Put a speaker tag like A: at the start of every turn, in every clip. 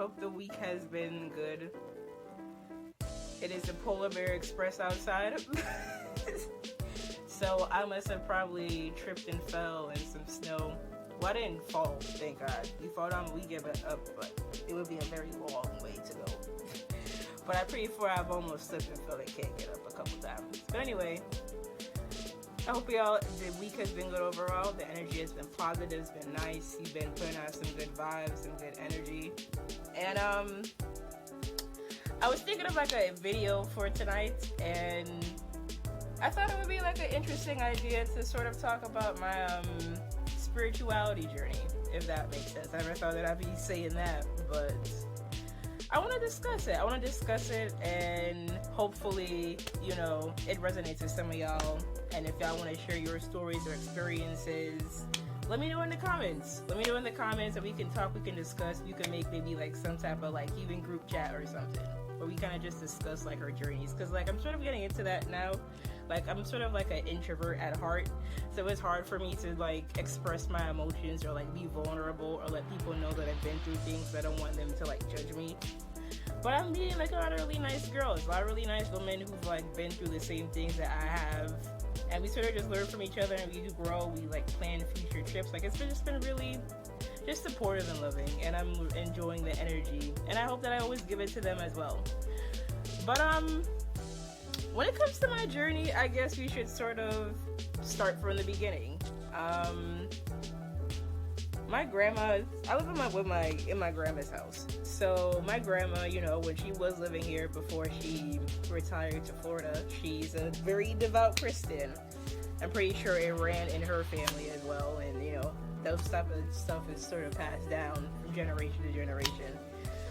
A: Hope the week has been good. It is a polar bear express outside. So I must have probably tripped and fell in some snow. Well, I didn't fall, thank God. We fall down, we give it up, but it would be a very long way to go. But I'm pretty sure I've almost slipped and fell and can't get up a couple times. But anyway, I hope the week has been good overall. The energy has been positive, it's been nice. You've been putting out some good vibes, some good energy. And I was thinking of like a video for tonight, and I thought it would be like an interesting idea to sort of talk about my spirituality journey, if that makes sense. I never thought that I'd be saying that, but I want to discuss it, and hopefully, you know, it resonates with some of y'all. And if y'all want to share your stories or experiences, let me know in the comments. And we can talk, we can discuss. You can make maybe like some type of like even group chat or something, where we kind of just discuss like our journeys. Because like I'm sort of getting into that now. Like I'm sort of like an introvert at heart, so it's hard for me to like express my emotions or like be vulnerable or let people know that I've been through things. I don't want them to like judge me. But I'm meeting like a lot of really nice girls, a lot of really nice women who've like been through the same things that I have, and we sort of just learn from each other, and we grow. We like plan future trips. Like it's just been really just supportive and loving, and I'm enjoying the energy, and I hope that I always give it to them as well. But when it comes to my journey, I guess we should sort of start from the beginning. My grandma, I live in my grandma's house. So my grandma, you know, when she was living here before she retired to Florida, she's a very devout Christian. I'm pretty sure it ran in her family as well, and you know, those type of stuff is sort of passed down from generation to generation.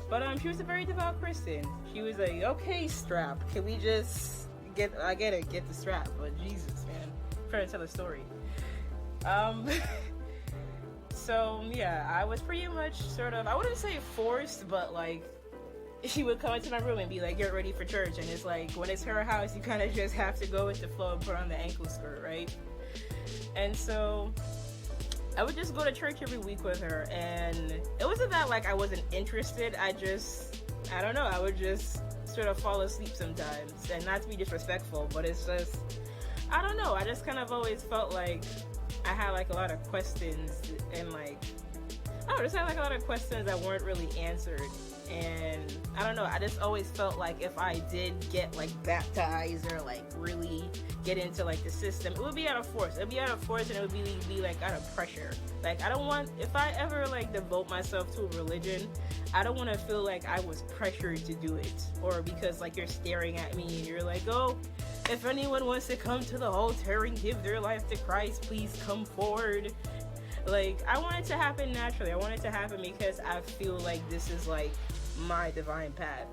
A: But she was a very devout Christian. She was like, okay, strap, can we just get the strap? But Jesus, man, I'm trying to tell a story. So yeah, I was pretty much sort of, I wouldn't say forced, but like she would come into my room and be like, get ready for church. And it's like, when it's her house, you kind of just have to go with the flow and put on the ankle skirt, right? And so I would just go to church every week with her, and it wasn't that like I wasn't interested. I don't know, I would just sort of fall asleep sometimes, and not to be disrespectful, but it's just, I don't know, I just kind of always felt like I had like a lot of questions, and like I just had like a lot of questions that weren't really answered. And I don't know, I just always felt like if I did get like baptized or like really get into like the system, it would be out of force. It'd be out of force, and it would be like out of pressure. Like I don't want, if I ever like devote myself to a religion, I don't want to feel like I was pressured to do it, or because like you're staring at me and you're like, oh, if anyone wants to come to the altar and give their life to Christ, please come forward. Like, I want it to happen naturally. I want it to happen because I feel like this is like my divine path.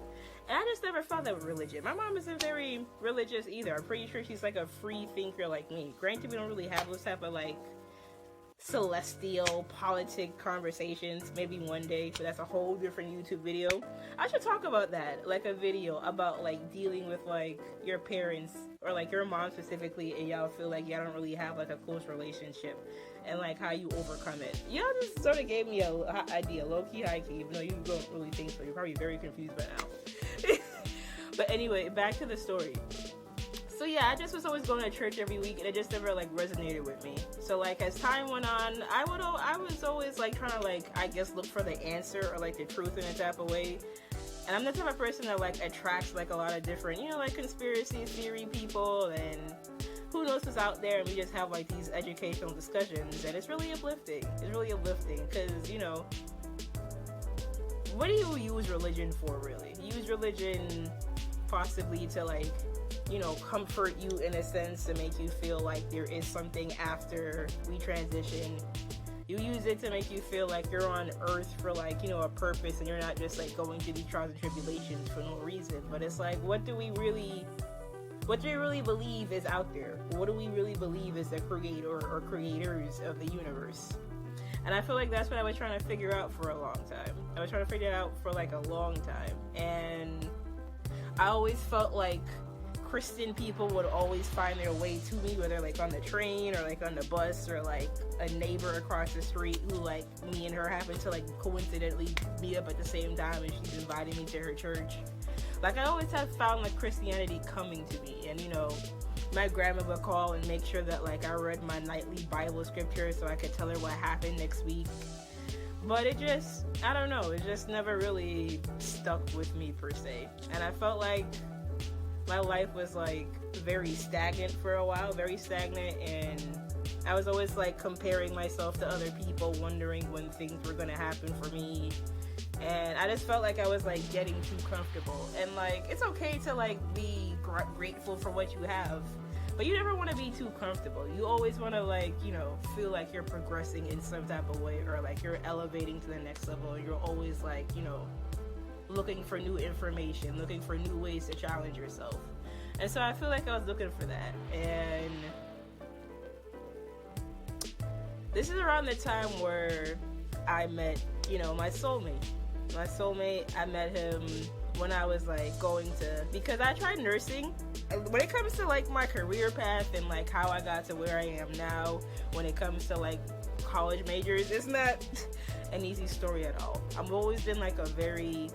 A: And I just never thought that with religion. My mom isn't very religious either. I'm pretty sure she's like a free thinker like me. Granted, we don't really have those type of like celestial politic conversations. Maybe one day, but that's a whole different YouTube video. I should talk about that, like a video about like dealing with like your parents or like your mom specifically, and y'all feel like y'all don't really have like a close relationship, and like how you overcome it. Y'all just sort of gave me a idea, low-key, high-key, even though you don't really think so. You're probably very confused by now. But anyway, back to the story. So yeah, I just was always going to church every week, and it just never like resonated with me. So like as time went on, I was always like trying to like, I guess, look for the answer or like the truth in a type of way. And I'm the type of person that like attracts like a lot of different, you know, like conspiracy theory people, and who knows what's out there, and we just have like these educational discussions, and it's really uplifting. It's really uplifting because, you know, what do you use religion for really? You use religion possibly to like, you know, comfort you in a sense, to make you feel like there is something after we transition. You use it to make you feel like you're on earth for like, you know, a purpose, and you're not just like going through these trials and tribulations for no reason. But it's like, what do we really believe is out there? What do we really believe is the creator or creators of the universe? And I feel like that's what I was trying to figure out for a long time. I was trying to figure it out for like a long time. And I always felt like Christian people would always find their way to me, whether like on the train or like on the bus, or like a neighbor across the street who like me and her happen to like coincidentally meet up at the same time, and she's inviting me to her church. Like I always have found like Christianity coming to me, and you know, my grandma would call and make sure that like I read my nightly Bible scripture so I could tell her what happened next week. But it just, I don't know, it just never really stuck with me per se. And I felt like my life was like very stagnant for a while, very stagnant, and I was always like comparing myself to other people, wondering when things were gonna happen for me. And I just felt like I was like getting too comfortable. And like, it's okay to like be grateful for what you have, but you never want to be too comfortable. You always want to like, you know, feel like you're progressing in some type of way, or like you're elevating to the next level. You're always like, you know, looking for new information, looking for new ways to challenge yourself. And so I feel like I was looking for that. And this is around the time where I met, you know, my soulmate. I met him when I was like going to, because I tried nursing. When it comes to like my career path and like how I got to where I am now, when it comes to like college majors, it's not an easy story at all. I've always been like a very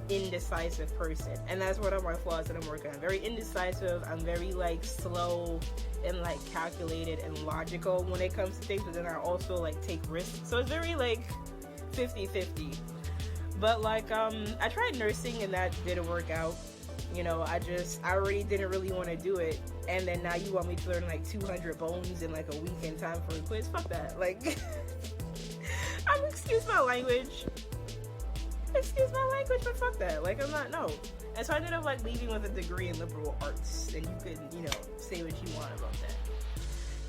A: indecisive person, and that's one of my flaws that I'm working on. Very indecisive. I'm very like slow and like calculated and logical when it comes to things, but then I also like take risks. So it's very like 50-50. But like I tried nursing and that didn't work out. You know, I already didn't really want to do it, and then now you want me to learn like 200 bones in like a week in time for a quiz? Fuck that. Like excuse my language, but fuck that. Like, I'm not, no. And so I ended up like leaving with a degree in liberal arts, and you could, you know, say what you want about that.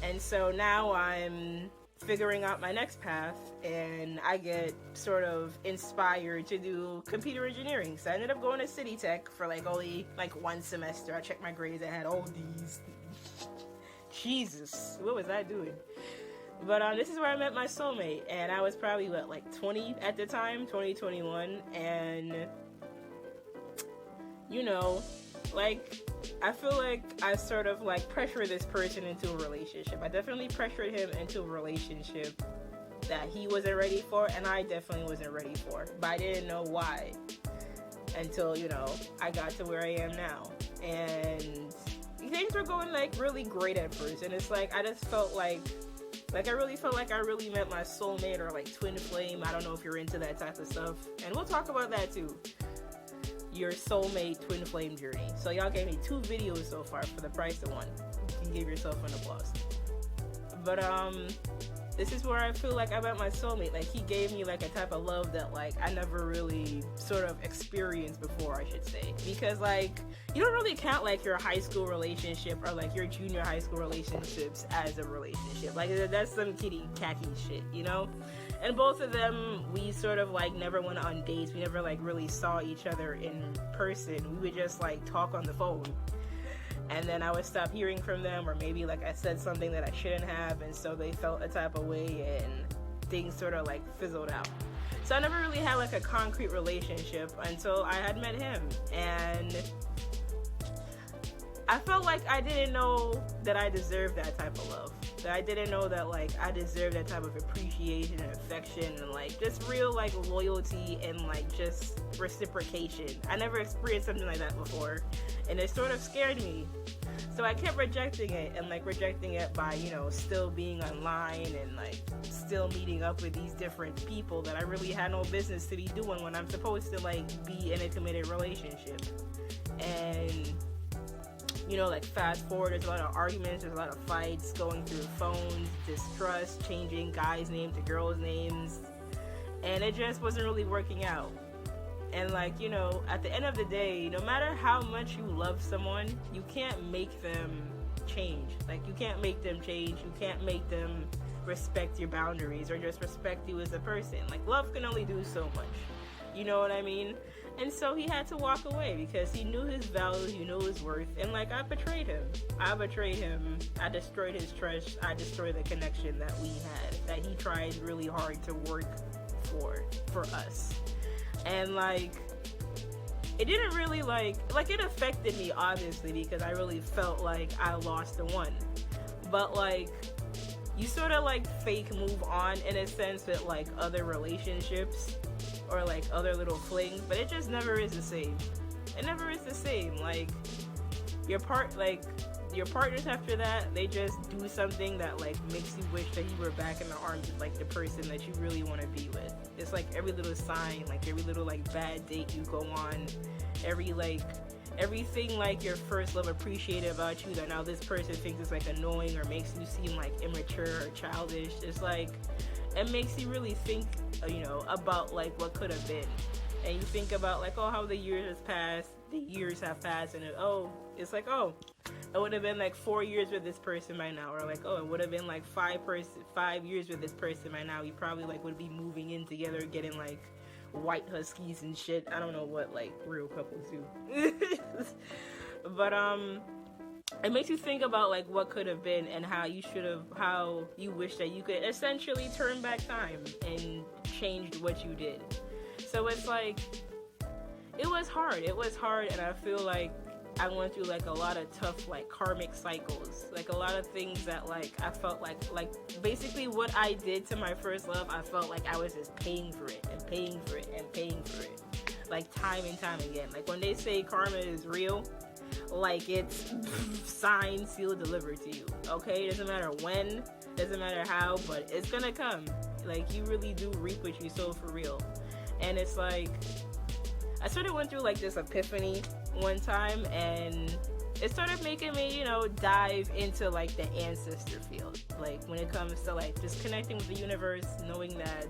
A: And so now I'm figuring out my next path, and I get sort of inspired to do computer engineering. So I ended up going to City Tech for like only like one semester. I checked my grades, I had all D's. Jesus, what was I doing? But this is where I met my soulmate, and I was probably what, like 20 at the time, 2021, and you know, like I feel like I sort of like pressured this person into a relationship. I definitely pressured him into a relationship that he wasn't ready for, and I definitely wasn't ready for. But I didn't know why until, you know, I got to where I am now. And things were going like really great at first, and it's like I just felt like I really felt like I really met my soulmate, or like twin flame. I don't know if you're into that type of stuff, and we'll talk about that too. Your soulmate twin flame journey. So y'all gave me 2 videos so far for the price of 1. You can give yourself an applause. But this is where I feel like I met my soulmate. Like, he gave me like a type of love that like I never really sort of experienced before, I should say. Because like, you don't really count like your high school relationship or like your junior high school relationships as a relationship. Like, that's some kitty cacky shit, you know? And both of them, we sort of like never went on dates. We never like really saw each other in person. We would just like talk on the phone. And then I would stop hearing from them, or maybe like I said something that I shouldn't have, and so they felt a type of way, and things sort of like fizzled out. So I never really had like a concrete relationship until I had met him. And I felt like I didn't know that I deserved that type of love. That I didn't know that like I deserved that type of appreciation and affection, and like just real like loyalty and like just reciprocation. I never experienced something like that before, and it sort of scared me. So I kept rejecting it, and like rejecting it by, you know, still being online and like still meeting up with these different people that I really had no business to be doing when I'm supposed to like be in a committed relationship. And you know, like fast forward, there's a lot of arguments, there's a lot of fights going through phones, distrust, changing guys' names to girls' names, and it just wasn't really working out. And like, you know, at the end of the day, no matter how much you love someone, you can't make them change. Like, you can't make them change, you can't make them respect your boundaries or just respect you as a person. Like, love can only do so much, you know what I mean? And so he had to walk away because he knew his value, he knew his worth, and like, I betrayed him. I destroyed his trust, I destroyed the connection that we had, that he tried really hard to work for us. And like, it didn't really like it affected me, obviously, because I really felt like I lost the one. But like, you sort of like fake move on in a sense with like other relationships or like other little flings, but it just never is the same. It never is the same. Like, your partners after that, they just do something that like makes you wish that you were back in the arms of like the person that you really want to be with. It's like every little sign, like every little like bad date you go on, everything like your first love appreciated about you that now this person thinks is like annoying or makes you seem like immature or childish. It's like, it makes you really think, about like what could have been. And you think about like, oh, how the years have passed, and it's like, oh, it would have been like 4 years with this person by now, or like, oh, it would have been like 5 years with this person by now. You probably like would be moving in together, getting like white huskies and shit. I don't know what like real couples do. But it makes you think about like what could have been and how you wish that you could essentially turn back time and change what you did. So it's like, it was hard, and I feel like I went through like a lot of tough like karmic cycles, like a lot of things that like I felt like basically what I did to my first love, I felt like I was just paying for it and paying for it and paying for it, like time and time again. Like when they say karma is real, like it's signed, sealed, delivered to you. Okay, it doesn't matter when, doesn't matter how, but it's gonna come. Like, you really do reap what you sow for real. And it's like, I sort of went through like this epiphany one time, and it started making me, dive into like the ancestor field. Like when it comes to like just connecting with the universe, knowing that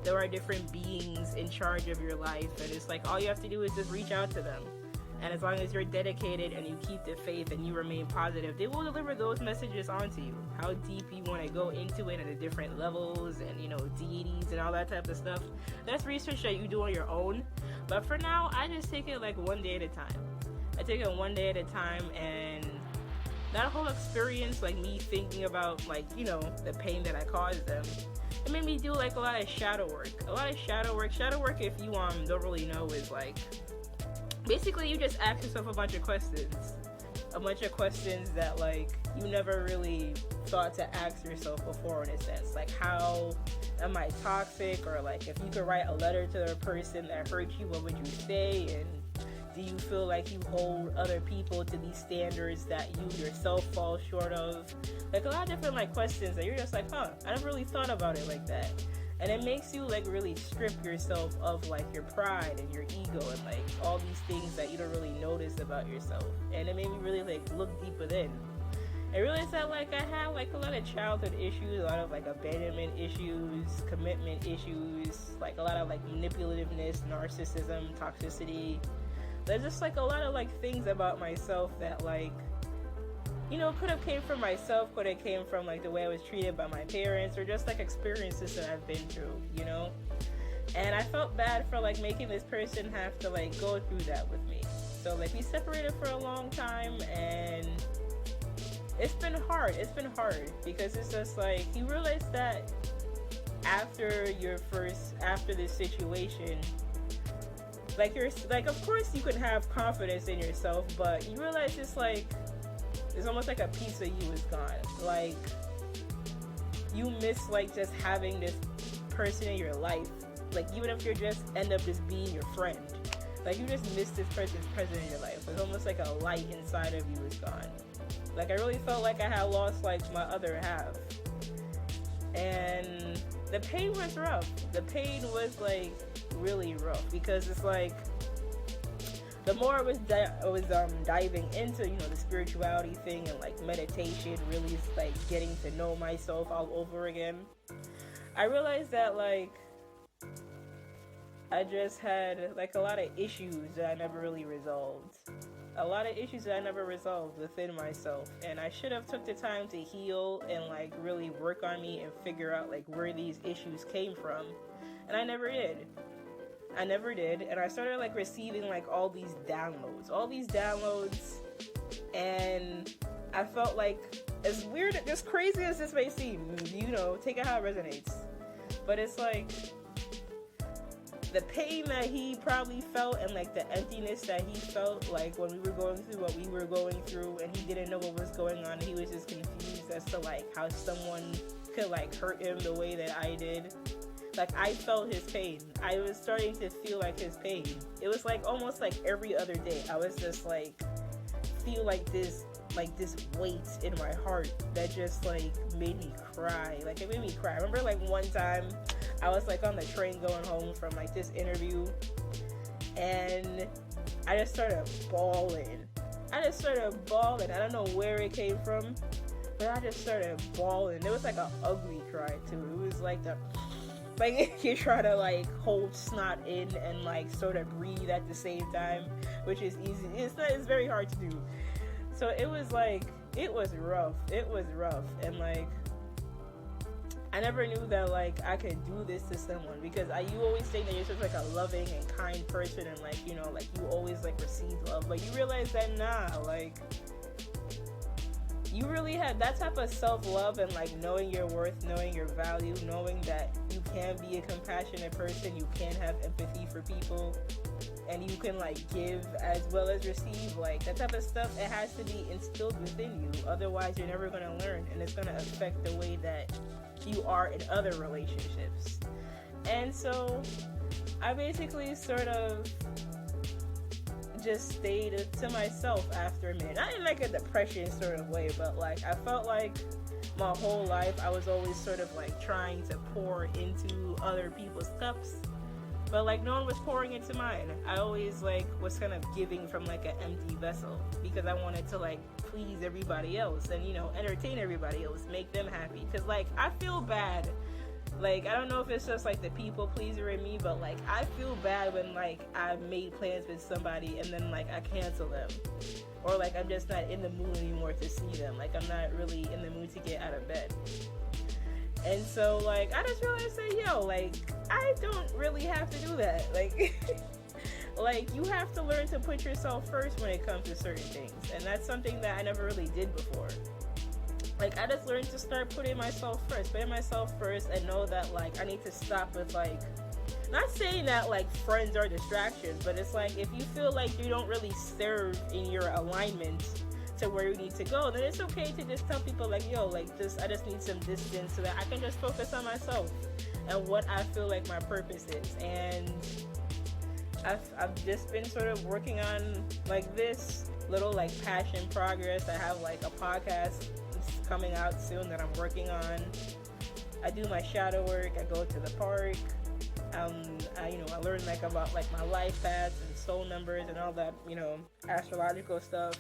A: there are different beings in charge of your life, and it's like all you have to do is just reach out to them. And as long as you're dedicated and you keep the faith and you remain positive, they will deliver those messages onto you. How deep you want to go into it at the different levels and, deities and all that type of stuff, that's research that you do on your own. But for now, I just take it like one day at a time. I take it one day at a time, and that whole experience, like me thinking about like, the pain that I caused them, it made me do like a lot of shadow work. Shadow work, if you don't really know, is like, basically you just ask yourself a bunch of questions that like you never really thought to ask yourself before, in a sense. Like, how am I toxic? Or like, if you could write a letter to a person that hurt you, what would you say? And do you feel like you hold other people to these standards that you yourself fall short of? Like a lot of different like questions that you're just like, I never really thought about it like that. And it makes you like really strip yourself of like your pride and your ego and like all these things that you don't really notice about yourself. And it made me really like look deep within. I realized that like I had like a lot of childhood issues, a lot of like abandonment issues, commitment issues, like a lot of like manipulativeness, narcissism, toxicity. There's just like a lot of like things about myself that like, could have came from myself, could have came from like the way I was treated by my parents, or just like experiences that I've been through, And I felt bad for like making this person have to like go through that with me. So like we separated for a long time, and it's been hard because it's just like you realize that after this situation, like you're like, of course you can have confidence in yourself, but you realize it's almost like a piece of you is gone. Like, you miss like just having this person in your life. Like, even if you just end up just being your friend, like you just miss this person's presence in your life. It's almost like a light inside of you is gone. Like, I really felt like I had lost like my other half, and the pain was rough. The pain was like really rough, because it's like, the more I was diving into, the spirituality thing and like meditation, really like getting to know myself all over again, I realized that like I just had like a lot of issues that I never really resolved. Within myself, and I should have took the time to heal and like really work on me and figure out like where these issues came from, and I never did. And I started like receiving like all these downloads, and I felt like, as weird, as crazy as this may seem, take it how it resonates, but it's like, the pain that he probably felt and like the emptiness that he felt like when we were going through what we were going through, and he didn't know what was going on. He was just confused as to like how someone could like hurt him the way that I did. Like, I felt his pain. I was starting to feel like his pain. It was like almost like every other day I was just like feel like this weight in my heart that just like made me cry. Like, it made me cry. I remember like one time I was like on the train going home from like this interview, and I just started bawling. I don't know where it came from, but I just started bawling. It was like an ugly cry too. It was like you try to like hold snot in and like sort of breathe at the same time, which is easy. It's very hard to do. So it was like, it was rough, and like I never knew that like I could do this to someone, because you always think that you're just like a loving and kind person, and like, you know, like you always like receive love, but you realize that like you really have that type of self-love and like knowing your worth, knowing your value, knowing that you can be a compassionate person, you can have empathy for people, and you can like give as well as receive. Like, that type of stuff, it has to be instilled within you, otherwise you're never going to learn, and it's going to affect the way that you are in other relationships. And so I basically sort of just stayed to myself after a minute. Not in like a depression sort of way, but like I felt like my whole life I was always sort of like trying to pour into other people's cups, but like no one was pouring into mine. I always like was kind of giving from like an empty vessel, because I wanted to like please everybody else and, you know, entertain everybody else, make them happy. Because like I feel bad, like I don't know if it's just like the people pleaser in me, but like I feel bad when like I made plans with somebody and then like I cancel them, or like I'm just not in the mood anymore to see them, like I'm not really in the mood to get out of bed. And so like I just realized that like I don't really have to do that. Like like you have to learn to put yourself first when it comes to certain things, and that's something that I never really did before. Like, I just learned to start putting myself first, and know that like I need to stop with like, not saying that like friends are distractions, but it's like if you feel like you don't really serve in your alignment to where you need to go, then it's okay to just tell people like, like I just need some distance so that I can just focus on myself and what I feel like my purpose is. And I've just been sort of working on like this little like passion progress. I have like a podcast coming out soon that I'm working on. I do my shadow work. I go to the park. I learn like about like my life paths and soul numbers and all that, astrological stuff.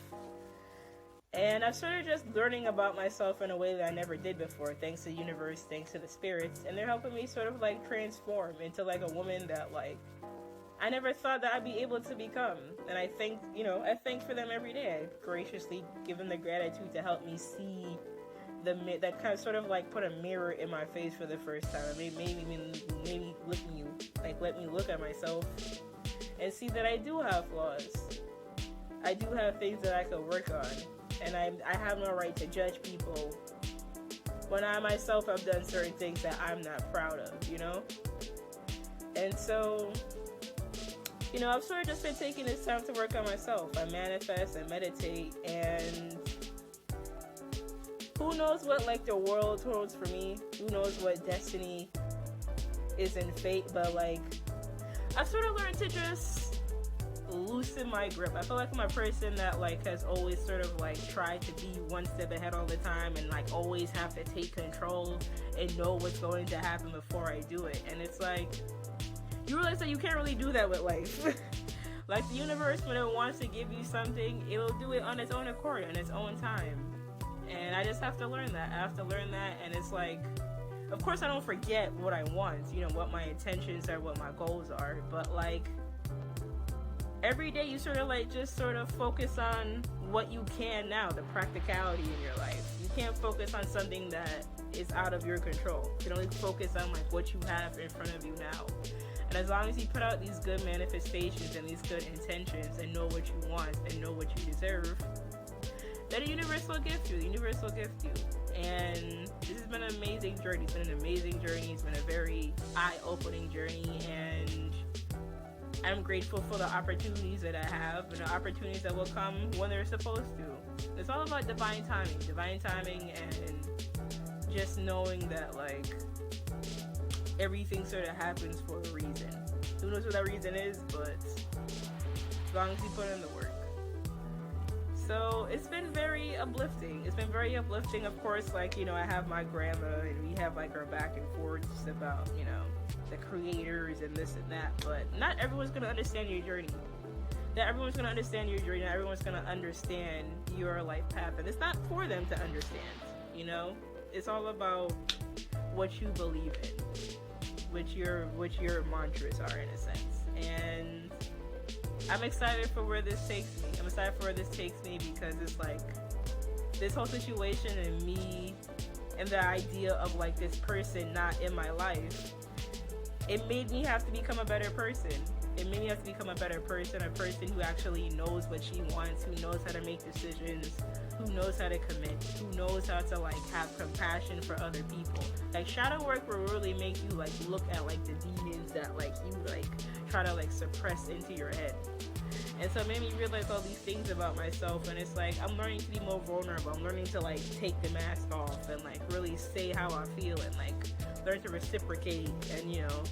A: And I'm sort of just learning about myself in a way that I never did before, thanks to the universe, thanks to the spirits, and they're helping me sort of like transform into like a woman that like I never thought that I'd be able to become. And I thank for them every day. I graciously give them the gratitude to help me see that kind of sort of like put a mirror in my face for the first time. Maybe let me look at myself and see that I do have flaws. I do have things that I could work on. And I have no right to judge people when I myself have done certain things that I'm not proud of, And so, I've sort of just been taking this time to work on myself. I manifest and meditate, and who knows what like the world holds for me? Who knows what destiny is in fate? But like, I've sort of learned to just loosen my grip. I feel like I'm a person that like has always sort of like tried to be one step ahead all the time, and like always have to take control and know what's going to happen before I do it. And it's like, you realize that you can't really do that with life. Like the universe, when it wants to give you something, it'll do it on its own accord, on its own time. And I just have to learn that. And it's like, of course I don't forget what I want, what my intentions are, what my goals are, but like every day you sort of focus on what you can now, the practicality in your life. You can't focus on something that is out of your control. You can only focus on like what you have in front of you now. And as long as you put out these good manifestations and these good intentions and know what you want and know what you deserve, then the universe will gift you. And this has been an amazing journey. It's been a very eye-opening journey, and I'm grateful for the opportunities that I have and the opportunities that will come when they're supposed to. It's all about divine timing, and just knowing that like everything sort of happens for a reason. Who knows what that reason is, but as long as you put in the work. So it's been very uplifting. Of course, like, you know, I have my grandma and we have like our back and forths about, you know, the creators and this and that, but not everyone's going to understand your journey. Not everyone's going to understand your life path, and it's not for them to understand, you know? It's all about what you believe in, what your mantras are, in a sense. And I'm excited for where this takes me. Because it's like this whole situation and me and the idea of like this person not in my life, it made me have to become a better person. A person who actually knows what she wants, who knows how to make decisions, who knows how to commit, who knows how to like have compassion for other people. Like shadow work will really make you like look at like the demons that like you like try to like suppress into your head. And so it made me realize all these things about myself, and it's like I'm learning to be more vulnerable. I'm learning to like take the mask off and like really say how I feel, and like learn to reciprocate, and, you know,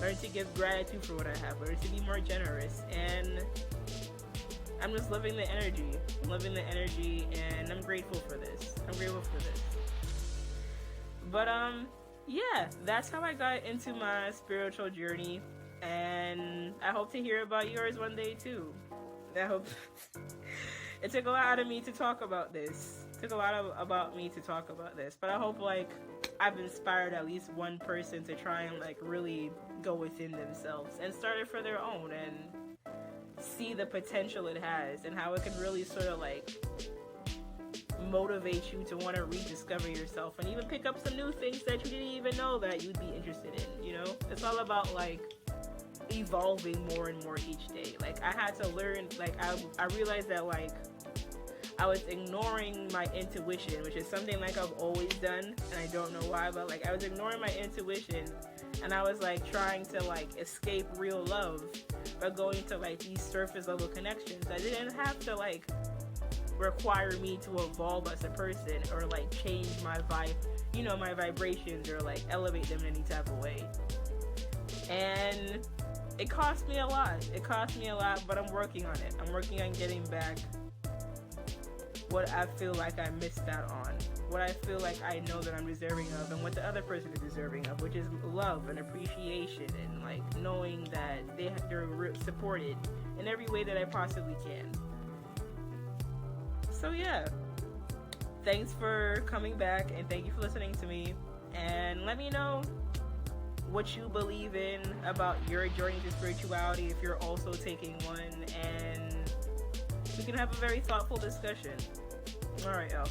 A: learn to give gratitude for what I have, learn to be more generous. And I'm just living the energy, and I'm grateful for this. But yeah, that's how I got into my spiritual journey, and I hope to hear about yours one day too. I hope. It took a lot out of me to talk about this. But I hope like I've inspired at least one person to try and like really go within themselves and start it for their own, and see the potential it has, and how it can really sort of like motivate you to want to rediscover yourself, and even pick up some new things that you didn't even know that you'd be interested in. You know, it's all about like evolving more and more each day. Like I had to learn, like I realized that like I was ignoring my intuition, which is something like I've always done, and I don't know why, but like I was ignoring my intuition, and I was like trying to like escape real love by going to like these surface level connections. I didn't have to like require me to evolve as a person, or like change my my vibrations, or like elevate them in any type of way. And it cost me a lot, but I'm working on it. I'm working on getting back what I feel like I missed out on, what I feel like I know that I'm deserving of, and what the other person is deserving of, which is love and appreciation, and like knowing that they're supported in every way that I possibly can. So yeah, thanks for coming back, and thank you for listening to me, and let me know what you believe in about your journey to spirituality, if you're also taking one, and we can have a very thoughtful discussion. All right, y'all.